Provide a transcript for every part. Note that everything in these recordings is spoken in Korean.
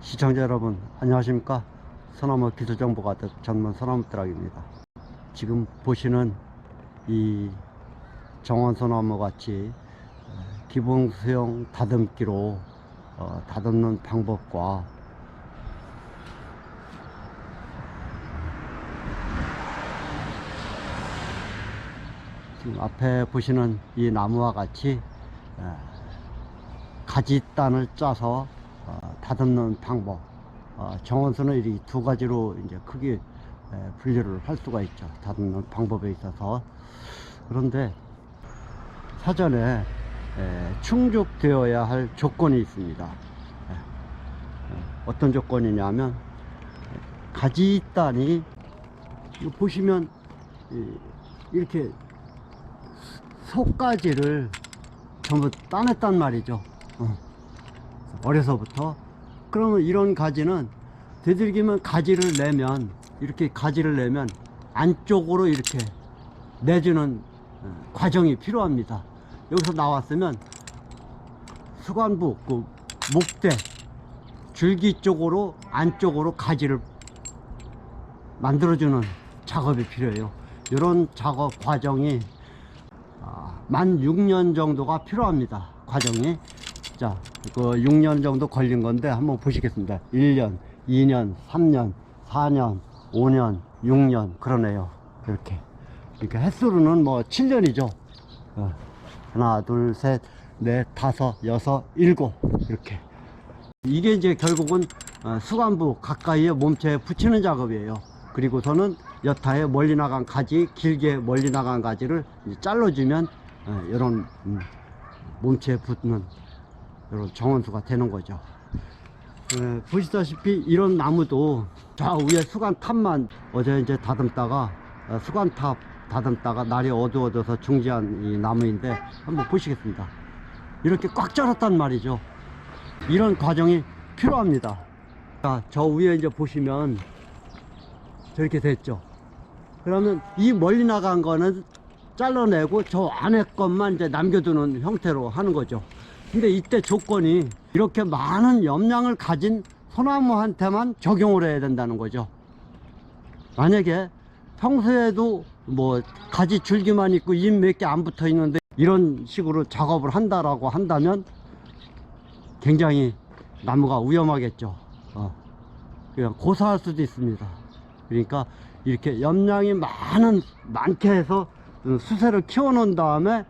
시청자 여러분 안녕하십니까. 소나무 기술정보 가득 전문 소나무 트럭입니다. 지금 보시는 이 정원소나무 같이 기본수용 다듬기로 다듬는 방법과 지금 앞에 보시는 이 나무와 같이 가지단을 짜서 다듬는 방법, 정원수는 이 두 가지로 이제 크게 분류를 할 수가 있죠. 다듬는 방법에 있어서. 그런데 사전에 충족되어야 할 조건이 있습니다. 어떤 조건이냐면 가지단이 보시면 이렇게 속가지를 전부 따냈단 말이죠. 어려서부터. 그러면 이런 가지는 되도록이면 가지를 내면, 이렇게 가지를 내면 안쪽으로 이렇게 내주는 과정이 필요합니다. 여기서 나왔으면 수관부, 그 목대, 줄기 쪽으로 안쪽으로 가지를 만들어주는 작업이 필요해요. 이런 작업 과정이 만 6년 정도가 필요합니다. 과정이. 자, 그 6년 정도 걸린 건데 한번 보시겠습니다. 1년, 2년, 3년, 4년, 5년, 6년 그러네요. 이렇게 횟수로는 뭐 7년이죠. 하나, 둘, 셋, 넷, 다섯, 여섯, 일곱. 이렇게. 이게 이제 결국은 수관부 가까이에 몸체에 붙이는 작업이에요. 그리고서는 여타에 멀리 나간 가지, 길게 멀리 나간 가지를 잘라주면 이런 몸체에 붙는 이런 정원수가 되는 거죠. 보시다시피 이런 나무도 저 위에 수관탑만 어제 이제 다듬다가 수관탑 다듬다가 날이 어두워져서 중지한 이 나무인데 한번 보시겠습니다. 이렇게 꽉 잘랐단 말이죠. 이런 과정이 필요합니다. 자, 저 위에 이제 보시면 저렇게 됐죠. 그러면 이 멀리 나간 거는 잘라내고 저 안에 것만 이제 남겨두는 형태로 하는 거죠. 근데 이때 조건이 이렇게 많은 염량을 가진 소나무한테만 적용을 해야 된다는 거죠. 만약에 평소에도 뭐 가지 줄기만 있고 잎 몇 개 안 붙어 있는데 이런 식으로 작업을 한다라고 한다면 굉장히 나무가 위험하겠죠. 그냥 고사할 수도 있습니다. 그러니까 이렇게 염량이 많게 해서 수세를 키워 놓은 다음에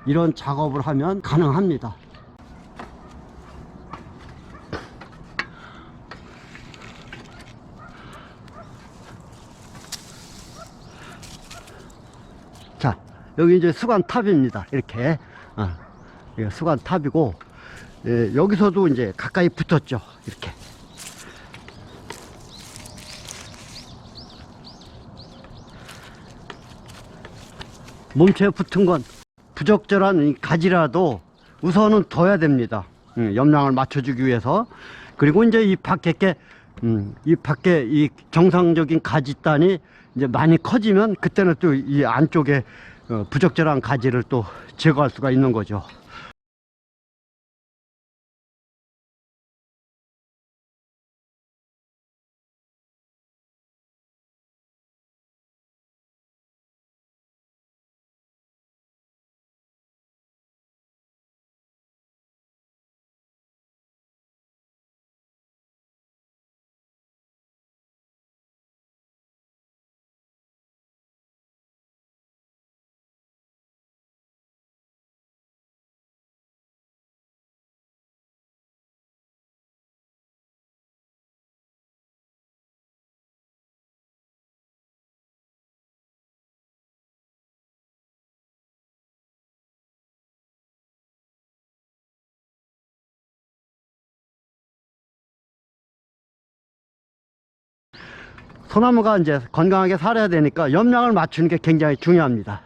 이런 작업을 하면 가능합니다. 자, 여기 이제 수관탑입니다. 이렇게 수관탑이고, 여기서도 이제 가까이 붙었죠. 이렇게. 몸체에 붙은 건 부적절한 이 가지라도 우선은 둬야 됩니다. 염량을 맞춰주기 위해서. 그리고 이제 이 밖에 이 정상적인 가지단이 이제 많이 커지면 그때는 또 이 안쪽에 부적절한 가지를 또 제거할 수가 있는 거죠. 소나무가 이제 건강하게 살아야 되니까 염량을 맞추는 게 굉장히 중요합니다.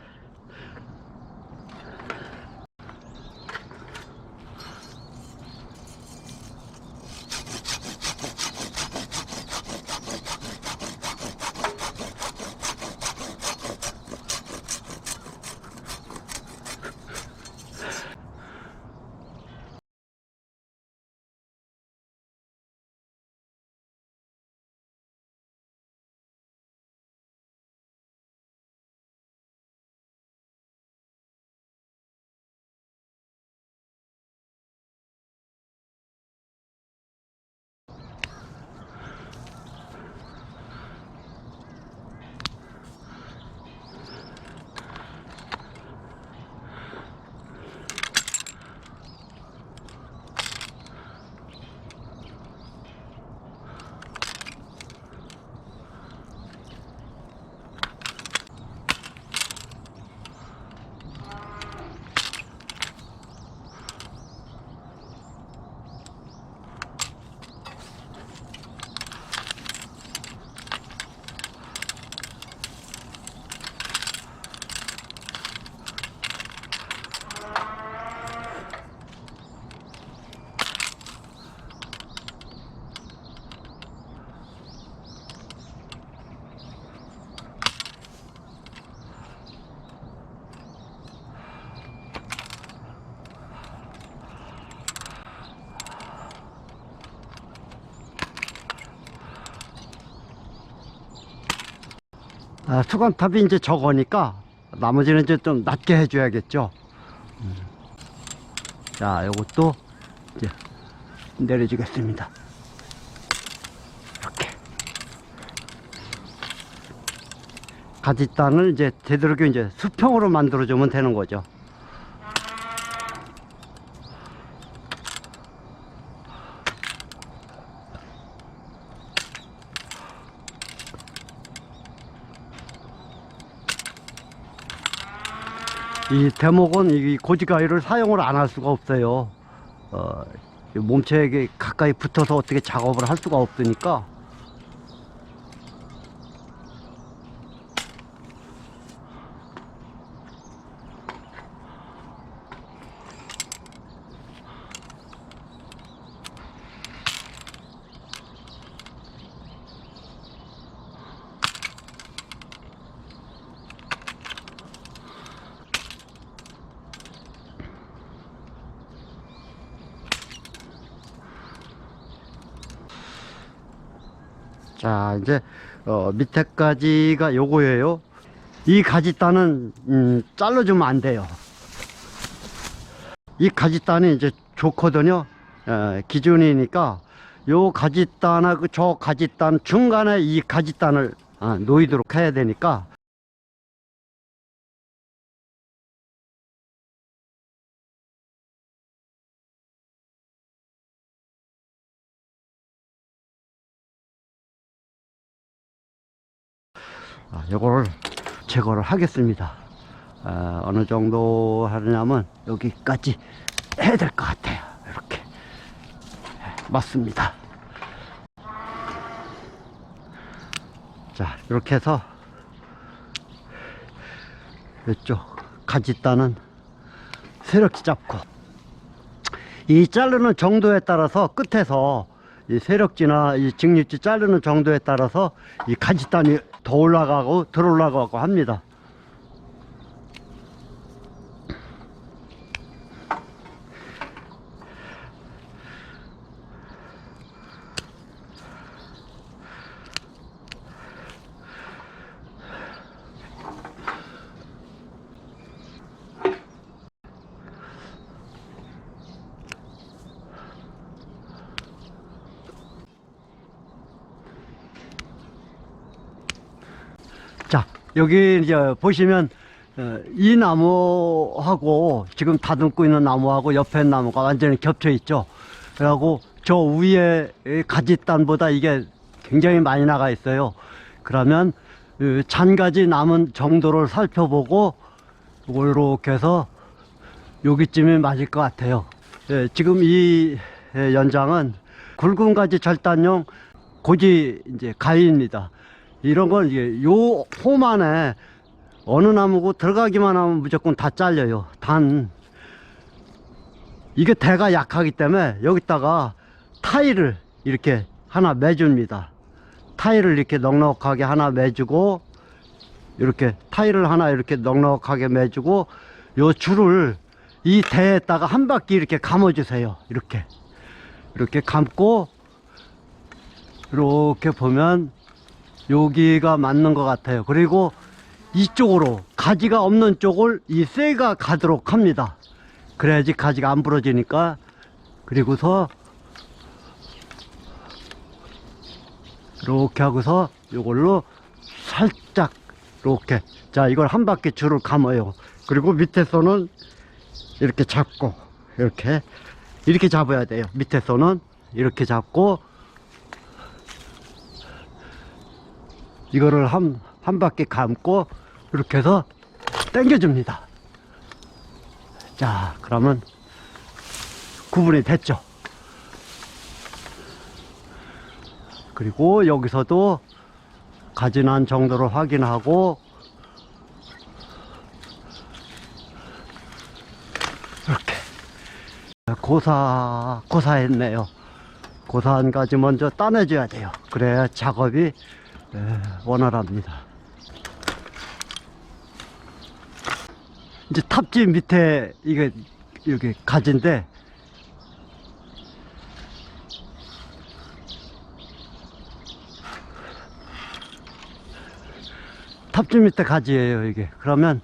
수간탑이 이제 적으니까 나머지는 이제 좀 낮게 해줘야겠죠. 자, 요것도 이제 내려주겠습니다. 이렇게 가짓단을 이제 되도록 이제 수평으로 만들어주면 되는 거죠. 이 대목은 이 고지가위를 사용을 안 할 수가 없어요. 몸체에 가까이 붙어서 어떻게 작업을 할 수가 없으니까. 자, 이제 밑에까지가 요거예요. 이 가짓단은 잘라주면 안 돼요. 이 가짓단이 이제 좋거든요. 기준이니까 요 가짓단하고 저 가짓단 중간에 이 가짓단을 놓이도록 해야 되니까. 요거를 제거를 하겠습니다. 어느 정도 하냐면 여기까지 해야 될 것 같아요. 이렇게 맞습니다. 자, 이렇게 해서 이쪽 가짓단은 세력지 잡고, 이 자르는 정도에 따라서 끝에서 이 세력지나 이 직립지 자르는 정도에 따라서 이 가짓단이 더 올라가고 덜 올라가고 합니다. 자, 여기 이제 보시면 이 나무하고 지금 다듬고 있는 나무하고 옆에 나무가 완전히 겹쳐 있죠. 그리고 저 위에 가짓단보다 이게 굉장히 많이 나가 있어요. 그러면 잔가지 남은 정도를 살펴보고 이렇게 해서 여기쯤이 맞을 것 같아요. 지금 이 연장은 굵은 가지 절단용 고지 이제 가위입니다. 이런 걸 이제 요 폼 안에 어느 나무고 들어가기만 하면 무조건 다 잘려요. 단 이게 대가 약하기 때문에 여기다가 타일을 이렇게 하나 매줍니다. 타일을 이렇게 넉넉하게 하나 매주고, 이렇게 타일을 하나 이렇게 넉넉하게 매주고, 요 줄을 이 대에다가 한 바퀴 이렇게 감아 주세요. 이렇게 감고, 이렇게 보면 여기가 맞는 것 같아요. 그리고 이쪽으로 가지가 없는 쪽을 이 쇠가 가도록 합니다. 그래야지 가지가 안 부러지니까. 그리고서 이렇게 하고서 이걸로 살짝 이렇게, 자, 이걸 한 바퀴 줄을 감아요. 그리고 밑에서는 이렇게 잡고, 이렇게 잡아야 돼요. 밑에서는 이렇게 잡고, 이거를 한 바퀴 감고 이렇게 해서 당겨줍니다. 자, 그러면 구분이 됐죠. 그리고 여기서도 가지난 정도를 확인하고, 이렇게 고사했네요. 고사한 가지 먼저 따내줘야 돼요. 그래야 작업이 원활합니다. 이제 탑지 밑에 이게 여기 가지인데, 탑주 밑에 가지예요 이게. 그러면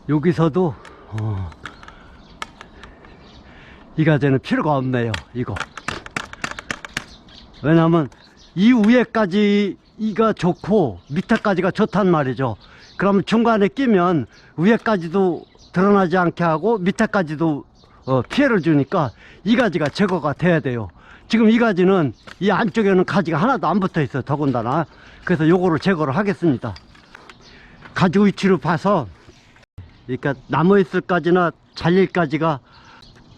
여기서도 이 가지는 필요가 없네요 이거. 왜냐면 이 위에까지가 좋고 밑에까지가 좋단 말이죠. 그러면 중간에 끼면 위에까지도 드러나지 않게 하고 밑에까지도 피해를 주니까 이 가지가 제거가 돼야 돼요. 지금 이 가지는 이 안쪽에는 가지가 하나도 안 붙어 있어요 더군다나. 그래서 요거를 제거를 하겠습니다. 가지 위치를 봐서, 그러니까 남아있을까지나 잘릴까지가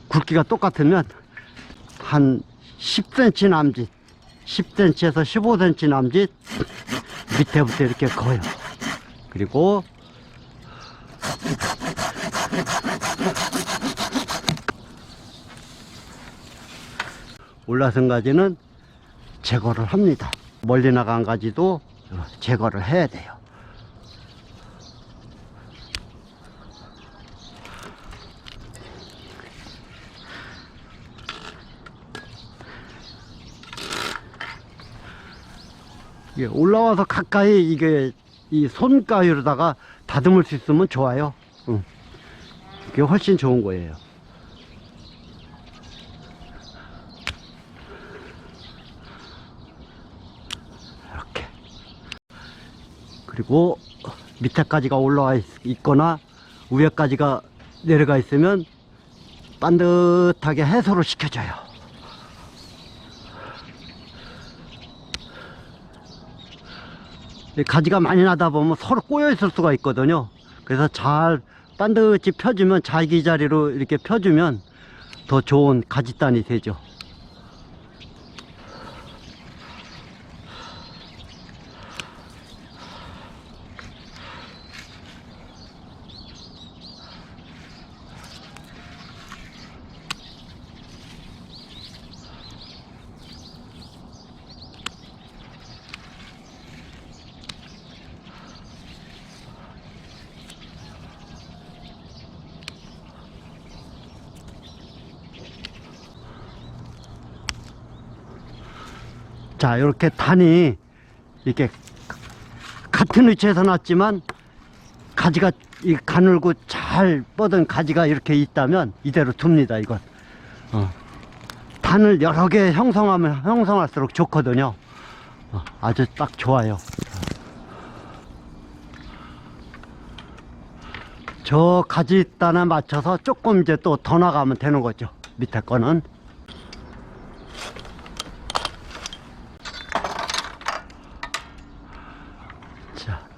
굵기가 똑같으면 한 10cm 남짓, 10cm에서 15cm 남짓 밑에부터 이렇게 거요. 그리고 올라선 가지는 제거를 합니다. 멀리 나간 가지도 제거를 해야 돼요. 이게 올라와서 가까이 이게 이 손가위로다가 다듬을 수 있으면 좋아요. 이게 훨씬 좋은 거예요. 이렇게. 그리고 밑에까지가 올라와 있거나 위에까지가 내려가 있으면 반듯하게 해소를 시켜줘요. 가지가 많이 나다 보면 서로 꼬여 있을 수가 있거든요. 그래서 잘 반듯이 펴주면, 자기자리로 이렇게 펴주면 더 좋은 가지단이 되죠. 자, 이렇게 단이 이렇게 같은 위치에서 났지만 가지가 이 가늘고 잘 뻗은 가지가 이렇게 있다면 이대로 둡니다. 이건 단을 여러 개 형성하면 형성할수록 좋거든요. 아주 딱 좋아요. 저 가지 단에 맞춰서 조금 이제 또 더 나가면 되는 거죠. 밑에 거는.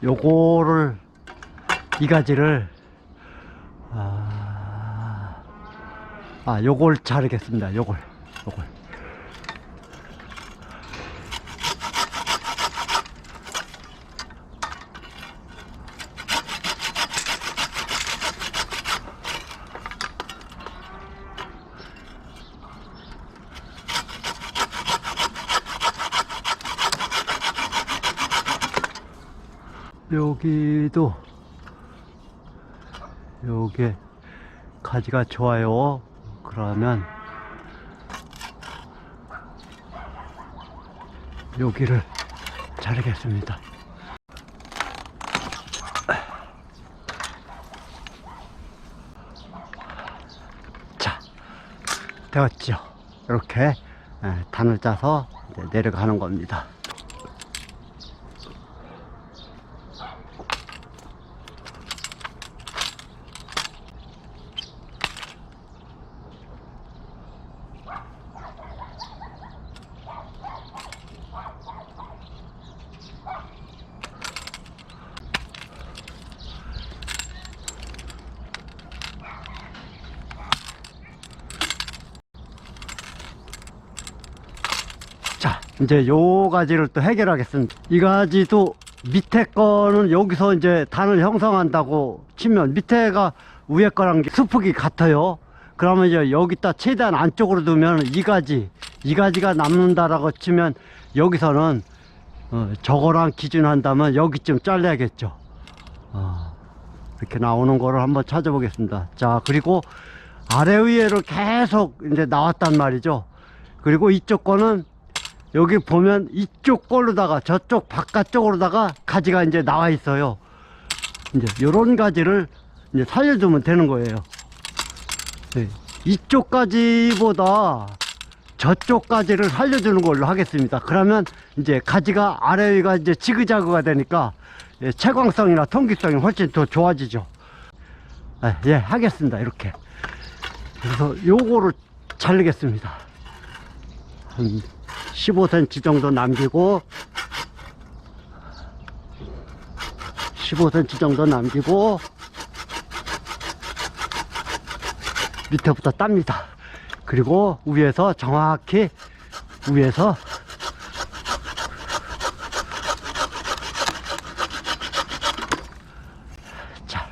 요거를, 이 가지를 요걸 자르겠습니다. 요걸 여기도 요게 가지가 좋아요. 그러면 여기를 자르겠습니다. 자, 되었죠. 이렇게 단을 짜서 이제 내려가는 겁니다. 자, 이제 요 가지를 또 해결하겠습니다. 이 가지도 밑에 거는 여기서 이제 단을 형성한다고 치면 밑에가 위에 거랑 수폭이 같아요. 그러면 이제 여기다 최대한 안쪽으로 두면 이 가지가 남는다라고 치면 여기서는 저거랑 기준한다면 여기쯤 잘라야겠죠. 이렇게 나오는 거를 한번 찾아보겠습니다. 자, 그리고 아래 위에를 계속 이제 나왔단 말이죠. 그리고 이쪽 거는 여기 보면 이쪽 걸로다가 저쪽 바깥쪽으로다가 가지가 이제 나와 있어요. 이제 요런 가지를 이제 살려주면 되는 거예요. 네. 이쪽 가지보다 저쪽 가지를 살려주는 걸로 하겠습니다. 그러면 이제 가지가 아래 위가 이제 지그자그가 되니까 채광성이나 통기성이 훨씬 더 좋아지죠. 예, 하겠습니다. 이렇게. 그래서 요거를 자르겠습니다. 한 15cm 정도 남기고 15cm 정도 남기고 밑에부터 땁니다. 그리고 위에서 정확히 위에서 자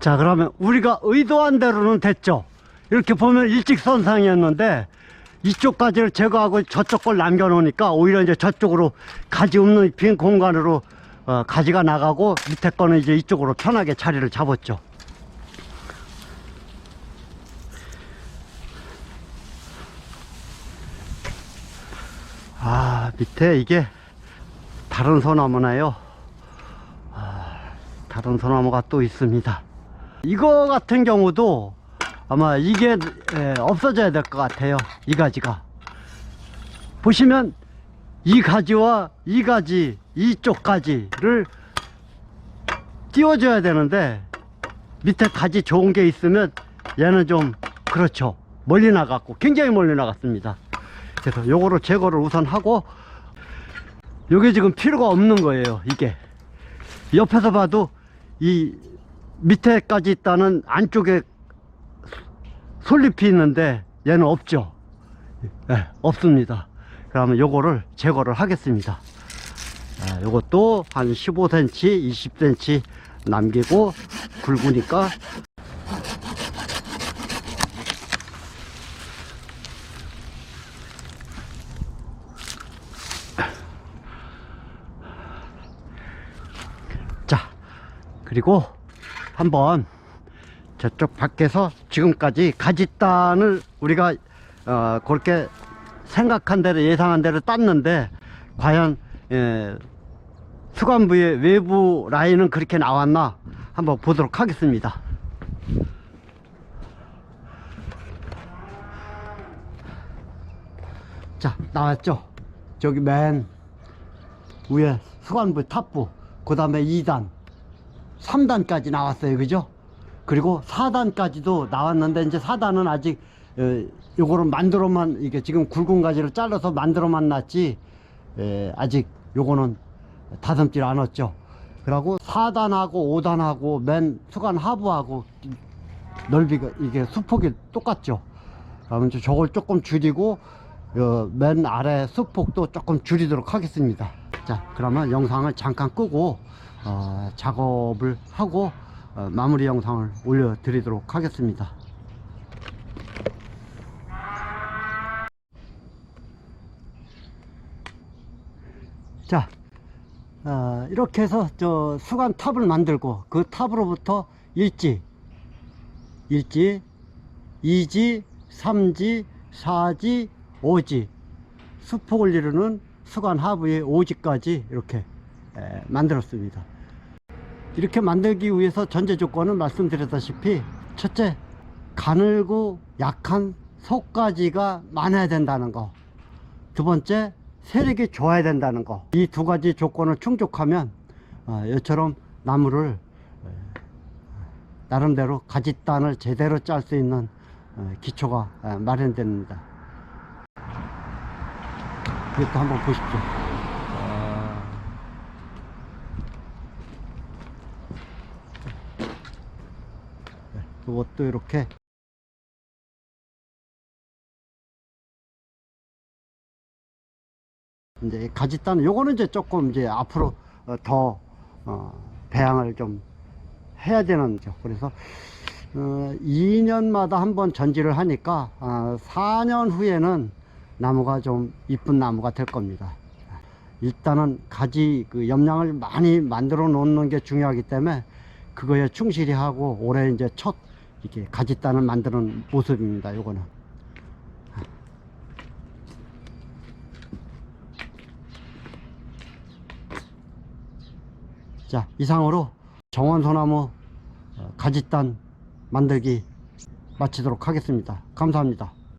자, 그러면 우리가 의도한 대로는 됐죠. 이렇게 보면 일직선상이었는데 이쪽 가지를 제거하고 저쪽 걸 남겨 놓으니까 오히려 이제 저쪽으로 가지 없는 빈 공간으로 가지가 나가고 밑에 거는 이제 이쪽으로 편하게 자리를 잡았죠. 밑에 이게 다른 소나무나요. 다른 소나무가 또 있습니다. 이거 같은 경우도 아마 이게 없어져야 될 것 같아요. 이 가지가 보시면 이 가지와 이 가지, 이쪽 가지를 띄워줘야 되는데 밑에 가지 좋은 게 있으면 얘는 좀 그렇죠. 멀리 나갔고 굉장히 멀리 나갔습니다. 그래서 요거를 제거를 우선 하고, 요게 지금 필요가 없는 거예요. 이게 옆에서 봐도 이 밑에까지 있다는 안쪽에 솔잎이 있는데 얘는 없죠. 네, 없습니다. 그러면 요거를 제거를 하겠습니다. 요것도 한 15cm 20cm 남기고 굵으니까 자, 그리고 한번 저쪽 밖에서 지금까지 가지단을 우리가 그렇게 생각한 대로 예상한 대로 땄는데 과연 수관부의 외부 라인은 그렇게 나왔나 한번 보도록 하겠습니다. 자, 나왔죠. 저기 맨 위에 수관부 탑부, 그 다음에 2단 3단까지 나왔어요. 그죠? 그리고 4단까지도 나왔는데 이제 4단은 아직 요거를 만들어만, 이게 지금 굵은 가지를 잘라서 만들어만 놨지 아직 요거는 다듬질 않았죠. 그리고 4단하고 5단하고 맨 수관 하부하고 넓이가 이게 수폭이 똑같죠. 그러면 저걸 조금 줄이고 맨 아래 수폭도 조금 줄이도록 하겠습니다. 자, 그러면 영상을 잠깐 끄고 작업을 하고 마무리 영상을 올려 드리도록 하겠습니다. 자, 이렇게 해서 저 수관 탑을 만들고 그 탑으로부터 1지, 2지, 3지, 4지, 5지 수폭을 이루는 수관 하부의 5지까지 이렇게 만들었습니다. 이렇게 만들기 위해서 전제 조건은 말씀드렸다시피, 첫째, 가늘고 약한 속가지가 많아야 된다는 거, 두 번째, 세력이 좋아야 된다는 거. 이 두 가지 조건을 충족하면 이처럼 나무를 나름대로 가지단을 제대로 짤 수 있는 기초가 마련됩니다. 이것도 한번 보십시오. 이것도 이렇게 이제 가지단, 요거는 이제 조금 이제 앞으로 더 배양을 좀 해야 되는 거죠. 그래서 2년마다 한번 전지를 하니까 4년 후에는 나무가 좀 이쁜 나무가 될 겁니다. 일단은 가지 그 염량을 많이 만들어 놓는 게 중요하기 때문에 그거에 충실히 하고 올해 이제 첫 이렇게 가지단을 만드는 모습입니다. 요거는. 자, 이상으로 정원소나무 가지단 만들기 마치도록 하겠습니다. 감사합니다.